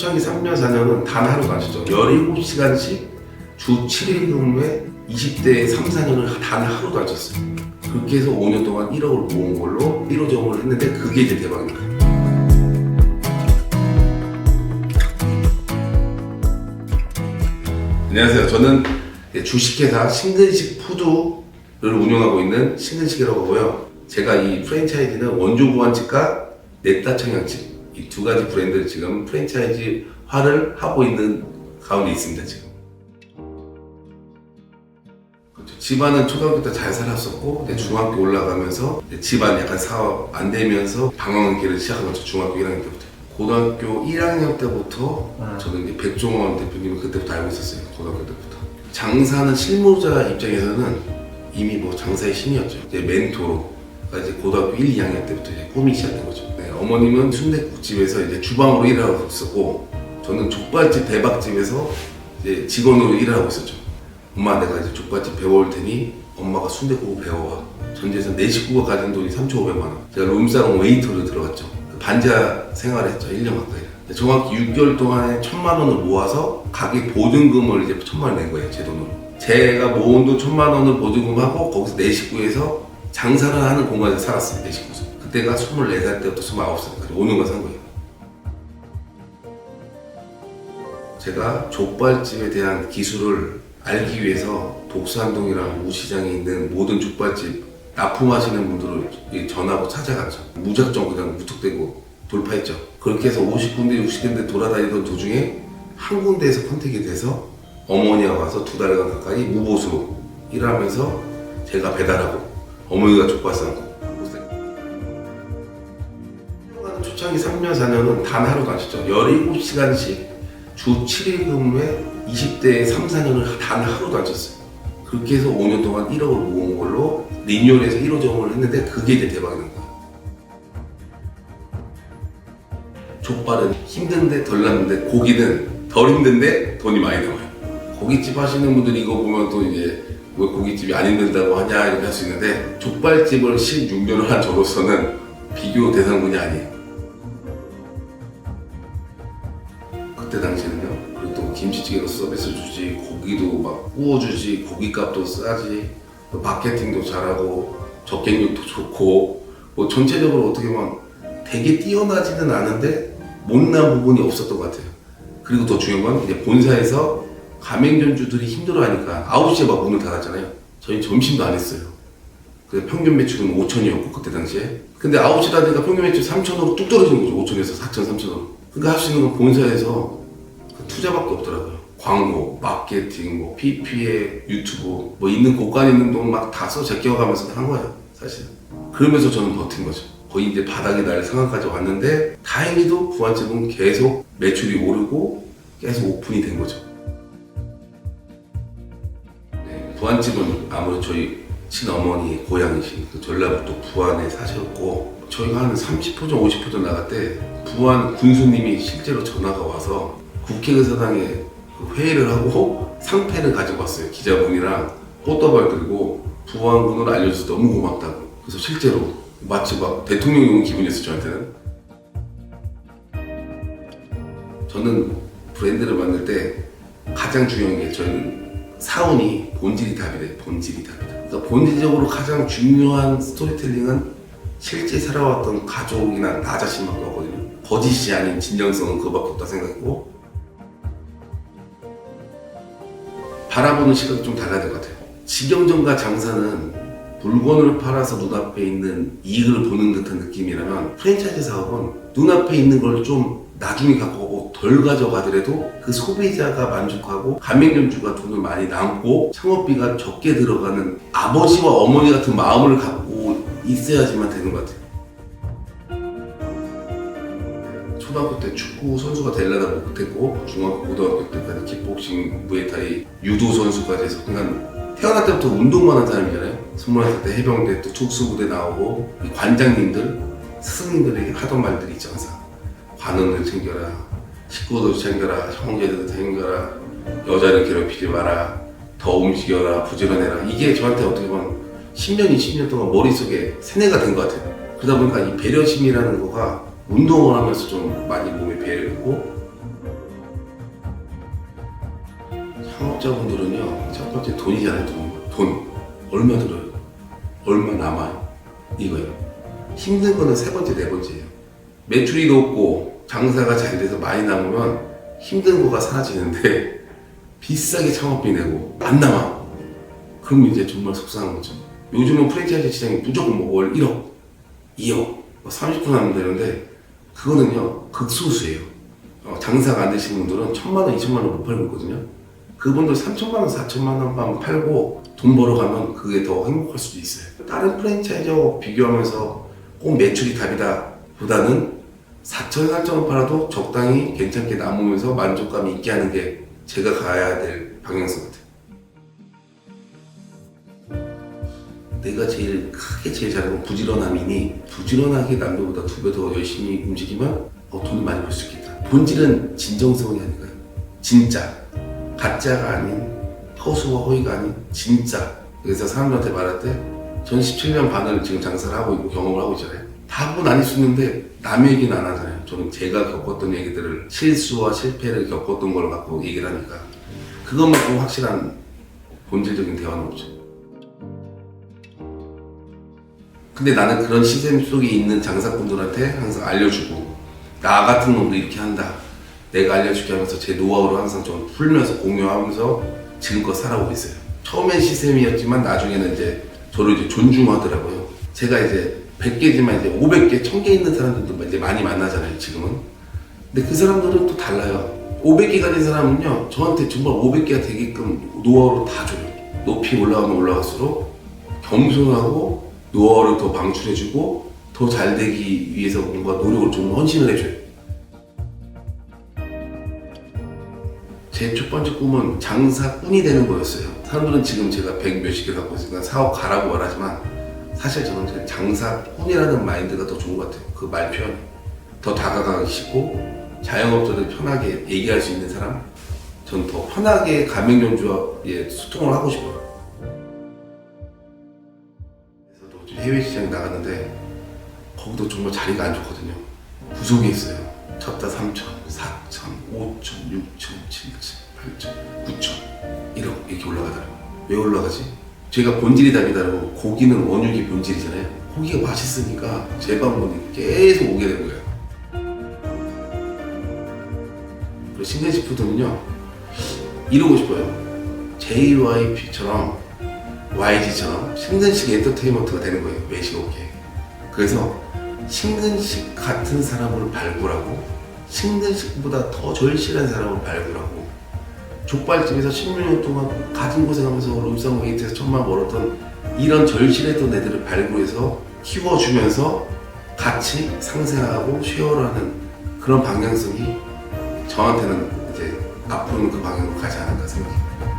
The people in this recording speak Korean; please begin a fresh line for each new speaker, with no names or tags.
초창기 3년, 4년은 단 하루도 안 쉬었죠. 17시간씩 주 7일 근무에 20대 3, 4년을 단 하루도 안 쉬었어요. 그렇게 해서 5년 동안 1억을 모은 걸로 1호점을 했는데 그게 이제 대박인 거예요. 안녕하세요. 저는 주식회사 신근식 푸드를 운영하고 있는 신근식이라고 하고요. 제가 이 프랜차이즈는 원조 부안집과 넷다 청양집 이 두 가지 브랜드를 지금 프랜차이즈화를 하고 있는 가운데 있습니다. 지금 그렇죠. 집안은 초등학교 때 잘 살았었고 중학교 올라가면서 집안 약간 사업 안 되면서 방황의 길을 시작한 거죠. 중학교 1학년 때부터. 고등학교 1학년 때부터 저는 이제 백종원 대표님을 그때부터 알고 있었어요. 고등학교 때부터. 장사는 실무자 입장에서는 이미 뭐 장사의 신이었죠. 이제 멘토로 이제 고등학교 1, 2학년 때부터 이제 꿈이 시작된 거죠. 네, 어머님은 순댓국집에서 이제 주방으로 일하고 있었고, 저는 족발집 대박집에서 이제 직원으로 일을 하고 있었죠. 엄마, 내가 이제 족발집 배워올 테니 엄마가 순댓국을 배워와. 전재산 내 식구가 가진 돈이 3,500만 원. 제가 룸사롱 웨이터로 들어갔죠. 반자 생활을 했죠. 1년 가까이. 정확히 6개월 동안에 1,000만 원을 모아서 가게 보증금을 이제 1,000만 원 낸 거예요. 제 돈으로. 제가 모은 돈 1,000만 원을 보증금하고 거기서 내 식구에서 장사를 하는 공간에서 살았어요. 내 식구에서. 그때가 24살 때부터 29살까지 5년간 산 거예요. 제가 족발집에 대한 기술을 알기 위해서 독산동이랑 우시장에 있는 모든 족발집 납품하시는 분들을 전화하고 찾아갔죠. 무작정 그냥 무턱대고 돌파했죠. 그렇게 해서 50군데 60군데 돌아다니던 도중에 한 군데에서 컨택이 돼서 어머니가 와서 2달간 가까이 무보수로 일하면서 제가 배달하고 어머니가 족발 싸고. 초창기 3년, 4년은 단 하루도 안 쉬었죠. 17시간씩 주 7일 근무에 20대 3, 4년을 단 하루도 안 쉬었어요. 그렇게 해서 5년 동안 1억을 모은 걸로 리뉴얼해서 1호점을 했는데 그게 이제 대박이 난 거예요. 족발은 힘든데 덜 났는데 고기는 덜 힘든데 돈이 많이 나와요. 고깃집 하시는 분들이 이거 보면 또 이제 왜 고깃집이 안 힘들다고 하냐 이렇게 할 수 있는데, 족발집을 16년을 한 저로서는 비교 대상군이 아니에요. 그때 당시에는요. 그리고 또 김치찌개로 서비스 주지, 고기도 막 구워주지, 고기값도 싸지, 마케팅도 잘하고 적객력도 좋고, 뭐 전체적으로 어떻게 보면 되게 뛰어나지는 않은데 못난 부분이 없었던 것 같아요. 그리고 더 중요한 건 이제 본사에서 가맹점주들이 힘들어하니까 9시에 막 문을 닫았잖아요. 저희 점심도 안 했어요. 그래서 평균 매출은 5천이었고 그때 당시에. 근데 9시 닫으니까 평균 매출 3천으로 뚝 떨어지는 거죠. 5천에서 4천, 3천으로. 그러니까 할 수 있는 건 본사에서 투자밖에 없더라고요. 광고, 마케팅, 뭐 PP에 유튜브, 뭐 있는 고간 있는 돈 막 다 써 제껴가면서 한 거예요, 사실. 그러면서 저는 버틴 거죠. 거의 이제 바닥이 날 상황까지 왔는데 다행히도 부안집은 계속 매출이 오르고 계속 오픈이 된 거죠. 네, 부안집은 아무래도 저희 친어머니 고향이신 그 전라북도 부안에 사셨고, 저희가 한 30호점, 50호점 나갈 때 부안 군수님이 실제로 전화가 와서 국회의사당에 회의를 하고 상패를 가지고 왔어요. 기자분이랑 꽃다발 들고 부안군을 알려줘서 너무 고맙다고. 그래서 실제로 마치 막 대통령이 온 기분이었어요. 저한테는. 저는 브랜드를 만들 때 가장 중요한 게, 저희는 사운이 본질이 답이래요. 본질이 답이다. 그러니까 본질적으로 가장 중요한 스토리텔링은 실제 살아왔던 가족이나 나 자신밖에 없거든요. 거짓이 아닌 진정성은 그거밖에 없다 생각했고, 바라보는 시각이 좀 달라질 것 같아요. 직영점과 장사는 물건을 팔아서 눈앞에 있는 이익을 보는 듯한 느낌이라면, 프랜차이즈 사업은 눈앞에 있는 걸 좀 나중에 갖고 오고 덜 가져가더라도 그 소비자가 만족하고 가맹점주가 돈을 많이 남고 창업비가 적게 들어가는 아버지와 어머니 같은 마음을 갖고 있어야지만 되는 것 같아요. 초등학교 때 축구 선수가 되려다 못했고, 중학교, 고등학교 때까지 킥복싱, 무에타이, 유도 선수까지 해서 그냥 태어날 때부터 운동만 한 사람이잖아요. 21살 때 해병대 또 특수부대 나오고, 관장님들, 스승님들에게 하던 말들이 있죠. 항상 관원들 챙겨라, 식구들 챙겨라, 형제들 챙겨라, 여자를 괴롭히지 마라, 더 움직여라, 부지런해라. 이게 저한테 어떻게 보면 10년, 20년 동안 머릿속에 세뇌가 된 것 같아요. 그러다 보니까 이 배려심이라는 거가 운동을 하면서 좀 많이 몸에 배려있고, 자영업자분들은요, 첫 번째 돈이잖아요. 돈 얼마 들어요? 얼마 남아요? 이거예요. 힘든 거는 세 번째, 네 번째예요. 매출이 높고 장사가 잘 돼서 많이 남으면 힘든 거가 사라지는데 비싸게 창업비 내고 안 남아. 그럼 이제 정말 속상한 거죠. 요즘은 프랜차이즈 시장이 무조건 뭐 월 1억, 2억, 30% 하면 되는데 그거는요 극소수예요. 장사가 안 되시는 분들은 1,000만 원, 2,000만 원 못 팔고 있거든요. 그분들 3,000만 원, 4,000만 원만 팔고 돈 벌어가면 그게 더 행복할 수도 있어요. 다른 프랜차이즈하고 비교하면서 꼭 매출이 답이다 보다는 4,000, 3,000원 팔아도 적당히 괜찮게 남으면서 만족감이 있게 하는 게 제가 가야 될 방향성 같아요. 내가 제일 잘하는 건 부지런함이니 부지런하게 남들보다 2배 더 열심히 움직이면 돈을 많이 벌 수 있겠다. 본질은 진정성이 아닌가요? 진짜. 가짜가 아닌 허수와 허위가 아닌 진짜. 그래서 사람들한테 말할 때 전 17년 반을 지금 장사를 하고 있고 경험을 하고 있잖아요. 답은 아닐 수 있는데 남의 얘기는 안 하잖아요. 저는 제가 겪었던 얘기들을 실수와 실패를 겪었던 걸 갖고 얘기를 하니까 그것만큼 확실한 본질적인 대화는 없죠. 근데 나는 그런 시스템 속에 있는 장사꾼들한테 항상 알려주고 나 같은 놈도 이렇게 한다 내가 알려줄게 하면서 제 노하우를 항상 좀 풀면서 공유하면서 지금껏 살아오고 있어요. 처음엔 시스템이었지만 나중에는 이제 저를 이제 존중하더라고요. 제가 이제 100개지만 이제 500개, 1000개 있는 사람들도 이제 많이 만나잖아요, 지금은. 근데 그 사람들은 또 달라요. 500개 가진 사람은요, 저한테 정말 500개가 되게끔 노하우를 다 줘요. 높이 올라가면 올라갈수록 겸손하고 노하우를 더 방출해주고 더 잘 되기 위해서 뭔가 노력을 좀 헌신을 해줘요. 제 첫 번째 꿈은 장사꾼이 되는 거였어요. 사람들은 지금 제가 100 몇십 개 갖고 있으니까 사업 가라고 말하지만 사실 저는 장사꾼이라는 마인드가 더 좋은 것 같아요. 그 말 표현이. 더 다가가기 쉽고 자영업자들 편하게 얘기할 수 있는 사람? 전 더 편하게 가맹점주와 소통을 하고 싶어요. 그래서 해외 시장에 나갔는데 거기도 정말 자리가 안 좋거든요. 구석에 있어요. 첫다 3천, 4천, 5천, 6천, 7천, 8천, 9천 1억 이렇게 올라가더라고요. 왜 올라가지? 제가 본질이 답이다라고 고기는 원육이 본질이잖아요. 고기가 맛있으니까 제 방문이 계속 오게 된 거예요. 그리고 신대식푸드는요 이러고 싶어요. JYP처럼 YG처럼 신근식 엔터테인먼트가 되는 거예요. 외식업계. 그래서 신근식 같은 사람을 발굴하고 신근식보다 더 절실한 사람을 발굴하고 족발집에서 16년 동안 가진 고생하면서 룸상 웨이트에서 1,000만 벌었던 이런 절실했던 애들을 발굴해서 키워주면서 같이 상생하고 쉐어를 하는 그런 방향성이 저한테는 이제 앞으로는 그 방향으로 가지 않을까 생각합니다.